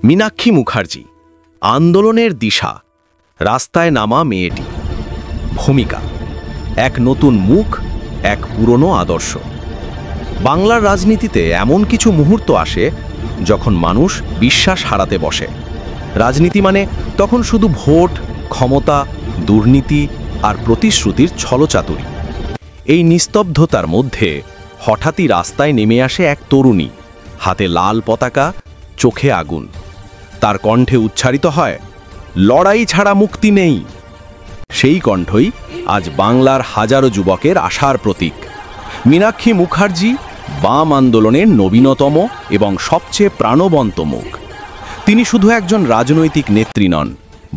মীনাক্ষী মুখার্জি, আন্দোলনের দিশা, রাস্তায় নামা মেয়েটি। ভূমিকা: এক নতুন মুখ, এক পুরনো আদর্শ। বাংলার রাজনীতিতে এমন কিছু মুহূর্ত আসে যখন মানুষ বিশ্বাস হারাতে বসে। রাজনীতি মানে তখন শুধু ভোট, ক্ষমতা, দুর্নীতি আর প্রতিশ্রুতির ছলচাতুরি। এই নিস্তব্ধতার মধ্যে হঠাৎই রাস্তায় নেমে আসে এক তরুণী, হাতে লাল পতাকা, চোখে আগুন। তার কণ্ঠে উচ্চারিত হয়, লড়াই ছাড়া মুক্তি নেই। সেই কণ্ঠই আজ বাংলার হাজারো যুবকের আশার প্রতীক। মীনাক্ষী মুখার্জি বাম আন্দোলনের নবীনতম এবং সবচেয়ে প্রাণবন্ত মুখ। তিনি শুধু একজন রাজনৈতিক নেত্রী নন,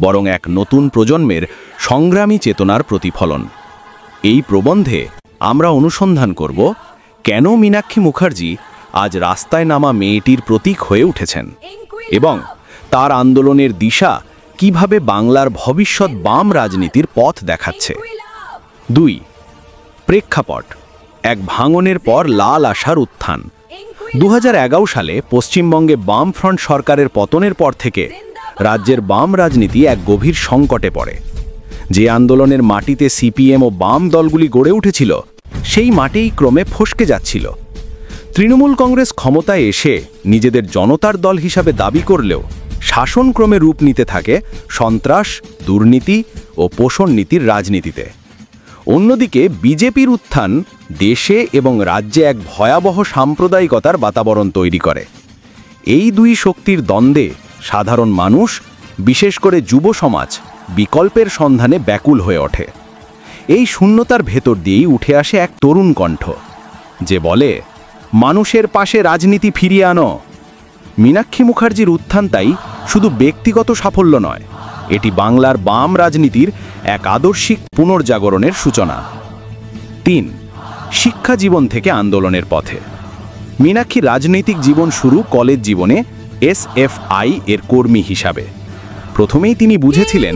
বরং এক নতুন প্রজন্মের সংগ্রামী চেতনার প্রতিফলন। এই প্রবন্ধে আমরা অনুসন্ধান করব কেন মীনাক্ষী মুখার্জি আজ রাস্তায় নামা মেয়েটির প্রতীক হয়ে উঠেছেন এবং তার আন্দোলনের দিশা কিভাবে বাংলার ভবিষ্যৎ বাম রাজনীতির পথ দেখাচ্ছে। 2. প্রেক্ষাপট: এক ভাঙনের পর লাল আশার উত্থান। 2011 সালে পশ্চিমবঙ্গে বামফ্রন্ট সরকারের পতনের পর থেকে রাজ্যের বাম রাজনীতি এক গভীর সংকটে পড়ে। যে আন্দোলনের মাটিতে সিপিএম ও বাম দলগুলি গড়ে উঠেছিল, সেই মাটিই ক্রমে ফসকে যাচ্ছিল। তৃণমূল কংগ্রেস ক্ষমতায় এসে নিজেদের জনতার দল হিসাবে দাবি করলেও শাসন ক্রমে রূপ নিতে থাকে সন্ত্রাস, দুর্নীতি ও পোষণ নীতির রাজনীতিতে। অন্যদিকে বিজেপির উত্থান দেশে এবং রাজ্যে এক ভয়াবহ সাম্প্রদায়িকতার বাতাবরণ তৈরি করে। এই দুই শক্তির দ্বন্দ্বে সাধারণ মানুষ, বিশেষ করে যুব সমাজ, বিকল্পের সন্ধানে ব্যাকুল হয়ে ওঠে। এই শূন্যতার ভেতর দিয়েই উঠে আসে এক তরুণ কণ্ঠ, যে বলে, মানুষের পাশে রাজনীতি ফিরিয়ে আনো। মীনাক্ষী মুখার্জির উত্থান তাই শুধু ব্যক্তিগত সাফল্য নয়, এটি বাংলার বাম রাজনীতির এক আদর্শিক পুনর্জাগরণের সূচনা। 3. শিক্ষা জীবন থেকে আন্দোলনের পথে। মীনাক্ষী রাজনৈতিক জীবন শুরু কলেজ জীবনে এসএফআই এর কর্মী হিসাবে। প্রথমেই তিনি বুঝেছিলেন,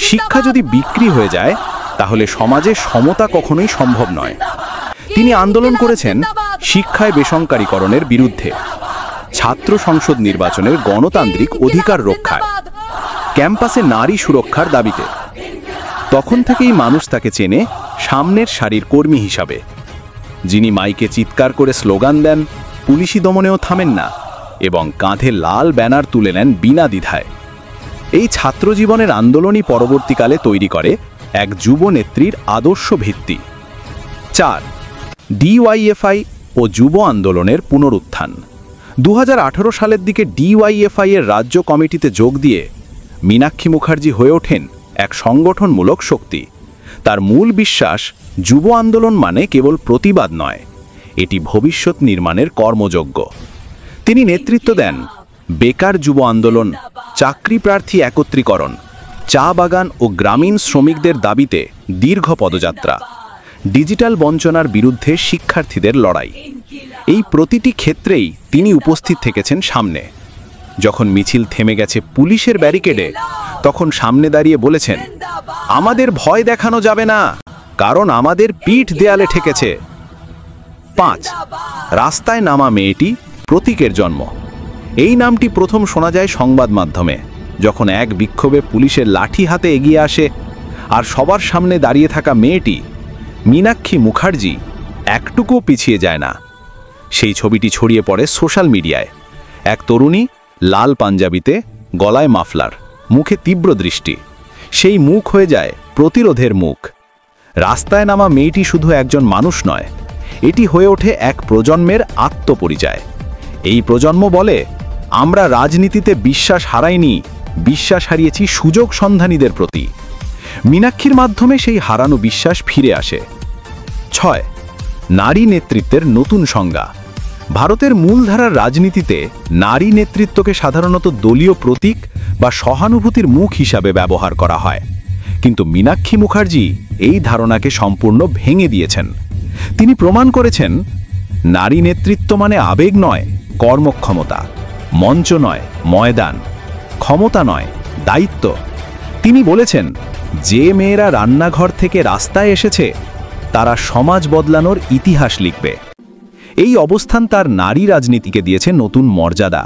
শিক্ষা যদি বিক্রি হয়ে যায় তাহলে সমাজে সমতা কখনোই সম্ভব নয়। তিনি আন্দোলন করেছেন শিক্ষায় বেসরকারীকরণের বিরুদ্ধে, ছাত্র সংসদ নির্বাচনের গণতান্ত্রিক অধিকার রক্ষায়, ক্যাম্পাসে নারী সুরক্ষার দাবিতে। তখন থেকেই মানুষ তাকে চেনে সামনের সারির কর্মী হিসাবে, যিনি মাইকে চিৎকার করে স্লোগান দেন, পুলিশি দমনেও থামেন না এবং কাঁধে লাল ব্যানার তুলে নেন বিনা দ্বিধায়। এই ছাত্র জীবনের আন্দোলনই পরবর্তীকালে তৈরি করে এক যুব নেত্রীর আদর্শ ভিত্তি। 4. ডিওয়াইএফআই ও যুব আন্দোলনের পুনরুত্থান। 2018 সালের দিকে ডিওয়াইএফআই এর রাজ্য কমিটিতে যোগ দিয়ে মীনাক্ষী মুখার্জি হয়ে ওঠেন এক সংগঠনমূলক শক্তি। তার মূল বিশ্বাস, যুব আন্দোলন মানে কেবল প্রতিবাদ নয়, এটি ভবিষ্যৎ নির্মাণের কর্মযজ্ঞ। তিনি নেতৃত্ব দেন বেকার যুব আন্দোলন, চাকরি প্রার্থী একত্রীকরণ, চা বাগান ও গ্রামীণ শ্রমিকদের দাবিতে দীর্ঘ পদযাত্রা, ডিজিটাল বঞ্চনার বিরুদ্ধে শিক্ষার্থীদের লড়াই। এই প্রতিটি ক্ষেত্রেই তিনি উপস্থিত থেকেছেন সামনে। যখন মিছিল থেমে গেছে পুলিশের ব্যারিকেডে, তখন সামনে দাঁড়িয়ে বলেছেন, আমাদের ভয় দেখানো যাবে না, কারণ আমাদের পিঠ দেয়ালে ঠেকেছে। 5. রাস্তায় নামা মেয়েটি, প্রতীকের জন্ম। এই নামটি প্রথম শোনা যায় সংবাদ মাধ্যমে, যখন এক বিক্ষোভে পুলিশের লাঠি হাতে এগিয়ে আসে আর সবার সামনে দাঁড়িয়ে থাকা মেয়েটি মীনাক্ষী মুখার্জি একটুকুও পিছিয়ে যায় না। সেই ছবিটি ছড়িয়ে পড়ে সোশ্যাল মিডিয়ায়। এক তরুণী, লাল পাঞ্জাবিতে, গলায় মাফলার, মুখে তীব্র দৃষ্টি। সেই মুখ হয়ে যায় প্রতিরোধের মুখ। রাস্তায় নামা মেয়েটি শুধু একজন মানুষ নয়, এটি হয়ে ওঠে এক প্রজন্মের আত্মপরিচয়। এই প্রজন্ম বলে, আমরা রাজনীতিতে বিশ্বাস হারাইনি, বিশ্বাস হারিয়েছি সুযোগ সন্ধানীদের প্রতি। মীনাক্ষীর মাধ্যমে সেই হারানো বিশ্বাস ফিরে আসে। 6. নারী নেতৃত্বের নতুন সংজ্ঞা। ভারতের মূলধারার রাজনীতিতে নারী নেতৃত্বকে সাধারণত দলীয় প্রতীক বা সহানুভূতির মুখ হিসাবে ব্যবহার করা হয়, কিন্তু মীনাক্ষী মুখার্জি এই ধারণাকে সম্পূর্ণ ভেঙে দিয়েছেন। তিনি প্রমাণ করেছেন, নারী নেতৃত্ব মানে আবেগ নয়, কর্মক্ষমতা, মঞ্চ নয়, ময়দান, ক্ষমতা নয়, দায়িত্ব। তিনি বলেছেন, যে মেয়েরা রান্নাঘর থেকে রাস্তায় এসেছে তারা সমাজ বদলানোর ইতিহাস লিখবে। এই অবস্থান তার নারী রাজনীতিকে দিয়েছে নতুন মর্যাদা,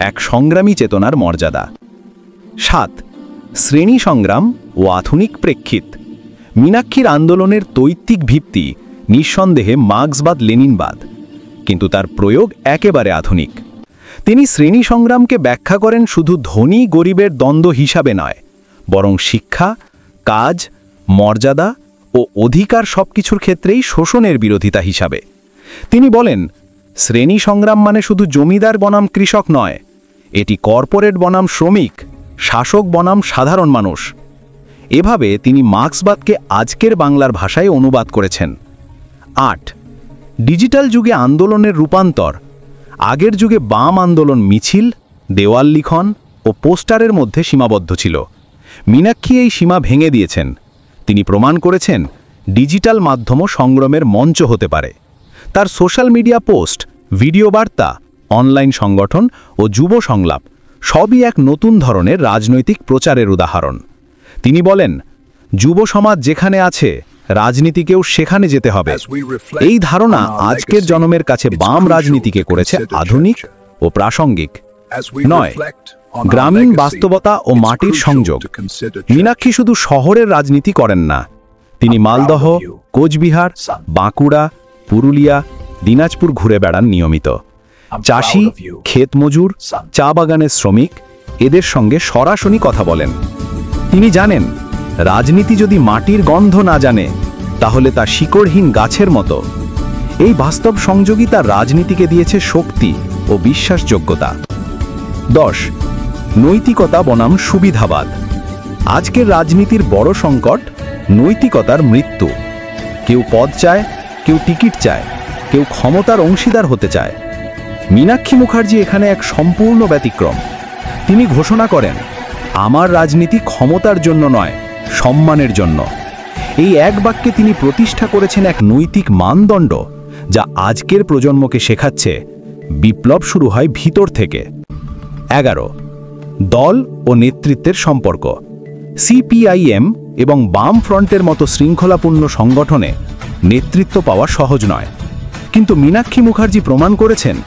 এক সংগ্রামী চেতনার মর্যাদা। 7. শ্রেণী সংগ্রাম ও আধুনিক প্রেক্ষিত। মীনাক্ষীর আন্দোলনের তৈত্বিক ভিত্তি নিঃসন্দেহে মার্ক্সবাদ লেনিনবাদ, কিন্তু তার প্রয়োগ একেবারে আধুনিক। তিনি শ্রেণী সংগ্রামকে ব্যাখ্যা করেন শুধু ধনী গরিবের দ্বন্দ্ব হিসাবে নয়, বরং শিক্ষা, কাজ, মর্যাদা ও অধিকার সবকিছুর ক্ষেত্রেই শোষণের বিরোধিতা হিসাবে। তিনি বলেন, শ্রেণী সংগ্রাম মানে শুধু জমিদার বনাম কৃষক নয়, এটি কর্পোরেট বনাম শ্রমিক, শাসক বনাম সাধারণ মানুষ। এভাবে তিনি মার্ক্সবাদকে আজকের বাংলার ভাষায় অনুবাদ করেছেন। 8. ডিজিটাল যুগে আন্দোলনের রূপান্তর। আগের যুগে বাম আন্দোলন মিছিল, দেওয়াল লিখন ও পোস্টারের মধ্যে সীমাবদ্ধ ছিল। মীনাক্ষী এই সীমা ভেঙে দিয়েছেন। তিনি প্রমাণ করেছেন ডিজিটাল মাধ্যমও সংগ্রামের মঞ্চ হতে পারে। তার সোশ্যাল মিডিয়া পোস্ট, ভিডিও বার্তা, অনলাইন সংগঠন ও যুব সংলাপ সবই এক নতুন ধরনের রাজনৈতিক প্রচারের উদাহরণ। তিনি বলেন, যুব সমাজ যেখানে আছে, রাজনীতিকেও সেখানে যেতে হবে। এই ধারণা আজকের জনমের কাছে বাম রাজনীতিকে করেছে আধুনিক ও প্রাসঙ্গিক। 9. গ্রামীণ বাস্তবতা ও মাটির সংযোগ। মীনাক্ষী শুধু শহরের রাজনীতি করেন না, তিনি মালদহ, কোচবিহার, বাঁকুড়া, পুরুলিয়া, দিনাজপুর ঘুরে বেড়ান নিয়মিত। চাষি, ক্ষেত মজুর, চা বাগানের শ্রমিক এদের সঙ্গে সরাসরি কথা বলেন। তিনি জানেন, রাজনীতি যদি মাটির গন্ধ না জানে, তাহলে তা শিকড়হীন গাছের মতো। এই বাস্তব সংযোগই তার রাজনীতিকে দিয়েছে শক্তি ও বিশ্বাসযোগ্যতা। 10. নৈতিকতা বনাম সুবিধাবাদ। আজকের রাজনীতির বড় সংকট নৈতিকতার মৃত্যু। কেউ পদ চায়, কেউ টিকিট চায়, কেউ ক্ষমতার অংশীদার হতে চায়। মীনাক্ষী মুখার্জি এখানে এক সম্পূর্ণ ব্যতিক্রম। তিনি ঘোষণা করেন, আমার রাজনীতি ক্ষমতার জন্য নয়, সম্মানের জন্য। এই এক বাক্যে তিনি প্রতিষ্ঠা করেছেন এক নৈতিক মানদণ্ড, যা আজকের প্রজন্মকে শেখাচ্ছে বিপ্লব শুরু হয় ভিতর থেকে। 11. দল ও নেতৃত্বের সম্পর্ক। সিপিআইএম এবং বাম ফ্রন্টের মতো শৃঙ্খলাপূর্ণ সংগঠনে নেতৃত্ব পাওয়া সহজ নয়, কিন্তু মীনাক্ষী মুখার্জি প্রমাণ করেছেন,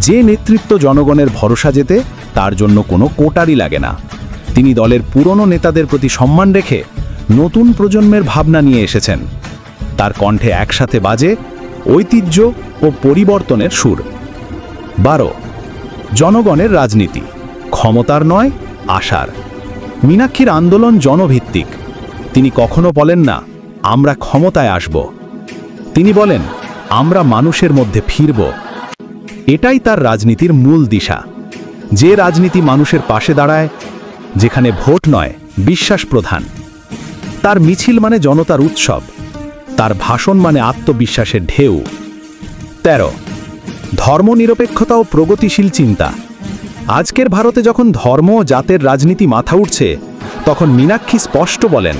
যে নেতৃত্ব জনগণের ভরসা যেতে, তার জন্য কোনো কোটারি লাগে না। তিনি দলের পুরনো নেতাদের প্রতি সম্মান রেখে নতুন প্রজন্মের ভাবনা নিয়ে এসেছেন। তার কণ্ঠে একসাথে বাজে ঐতিহ্য ও পরিবর্তনের সুর। 12. জনগণের রাজনীতি, ক্ষমতার নয়, আশার। মীনাক্ষীর আন্দোলন জনভিত্তিক। তিনি কখনো বলেন না, আমরা ক্ষমতায় আসব। তিনি বলেন, আমরা মানুষের মধ্যে ফিরব। এটাই তার রাজনীতির মূল দিশা। যে রাজনীতি মানুষের পাশে দাঁড়ায়, যেখানে ভোট নয়, বিশ্বাস প্রধান। তার মিছিল মানে জনতার উৎসব, তার ভাষণ মানে আত্মবিশ্বাসের ঢেউ। 13. ধর্মনিরপেক্ষতা ও প্রগতিশীল চিন্তা। আজকের ভারতে যখন ধর্ম ও জাতের রাজনীতি মাথা উঠছে, তখন মীনাক্ষী স্পষ্ট বলেন,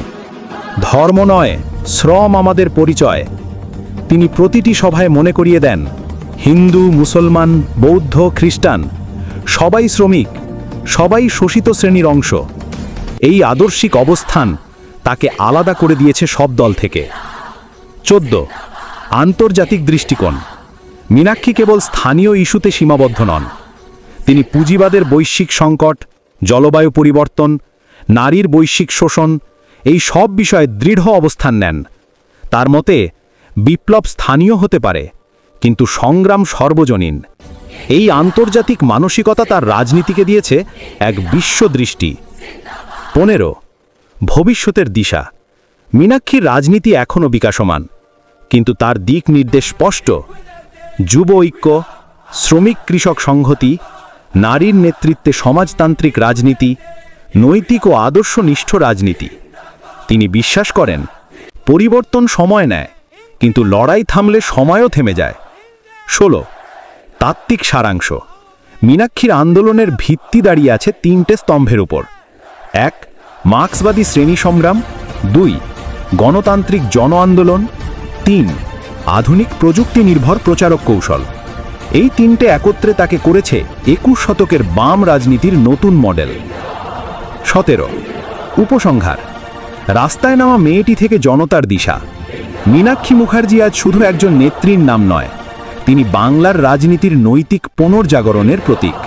ধর্ম নয়, শ্রম আমাদের পরিচয়। তিনি প্রতিটি সভায় মনে করিয়ে দেন, হিন্দু, মুসলমান, বৌদ্ধ, খ্রিস্টান সবাই শ্রমিক, সবাই শোষিত শ্রেণীর অংশ। এই আদর্শিক অবস্থান তাকে আলাদা করে দিয়েছে সব দল থেকে। 14. আন্তর্জাতিক দৃষ্টিকোণ। মীনাক্ষী কেবল স্থানীয় ইস্যুতে সীমাবদ্ধ নন। তিনি পুঁজিবাদের বৈশ্বিক সংকট, জলবায়ু পরিবর্তন, নারীর বৈশ্বিক শোষণ এই সব বিষয়ে দৃঢ় অবস্থান নেন। তার মতে, বিপ্লব স্থানীয় হতে পারে, কিন্তু সংগ্রাম সর্বজনীন। এই আন্তর্জাতিক মানসিকতা তার রাজনীতিকে দিয়েছে এক বিশ্বদৃষ্টি। 15. ভবিষ্যতের দিশা। মীনাক্ষীর রাজনীতি এখনও বিকাশমান, কিন্তু তার দিক নির্দেশ স্পষ্ট। যুব ঐক্য, শ্রমিক কৃষক সংহতি, নারীর নেতৃত্বে সমাজতান্ত্রিক রাজনীতি, নৈতিক ও আদর্শনিষ্ঠ রাজনীতি। তিনি বিশ্বাস করেন, পরিবর্তন সময় নেয়, কিন্তু লড়াই থামলে সময়ও থেমে যায়। 16. তাত্ত্বিক সারাংশ। মীনাক্ষীর আন্দোলনের ভিত্তি দাঁড়িয়ে আছে 3টে স্তম্ভের উপর। 1. মার্ক্সবাদী শ্রেণী সংগ্রাম। 2. গণতান্ত্রিক জন আন্দোলন। 3. আধুনিক প্রযুক্তি নির্ভর প্রচারক কৌশল। এই 3টে একত্রে তাকে করেছে 21 শতকের বাম রাজনীতির নতুন মডেল। 17. উপসংহার। রাস্তায় নামা মেয়েটি থেকে জনতার দিশা। মীনাক্ষী মুখার্জি আজ শুধু একজন নেত্রীর নাম নয়, তিনি বাংলার রাজনীতির নৈতিক পুনর্জাগরণের প্রতীক।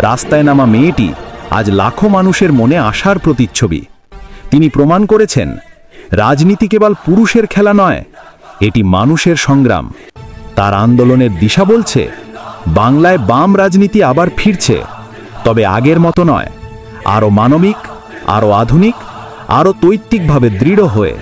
রাস্তায় নামা মেয়েটি আজ লাখো মানুষের মনে আশার প্রতিচ্ছবি। তিনি প্রমাণ করেছেন, রাজনীতি কেবল পুরুষের খেলা নয়, এটি মানুষের সংগ্রাম। তার আন্দোলনের দিশা বলছে, বাংলায় বাম রাজনীতি আবার ফিরছে, তবে আগের মতো নয়, আরও মানবিক, আরও আধুনিক, আরও তৈত্বিকভাবে দৃঢ় হয়ে।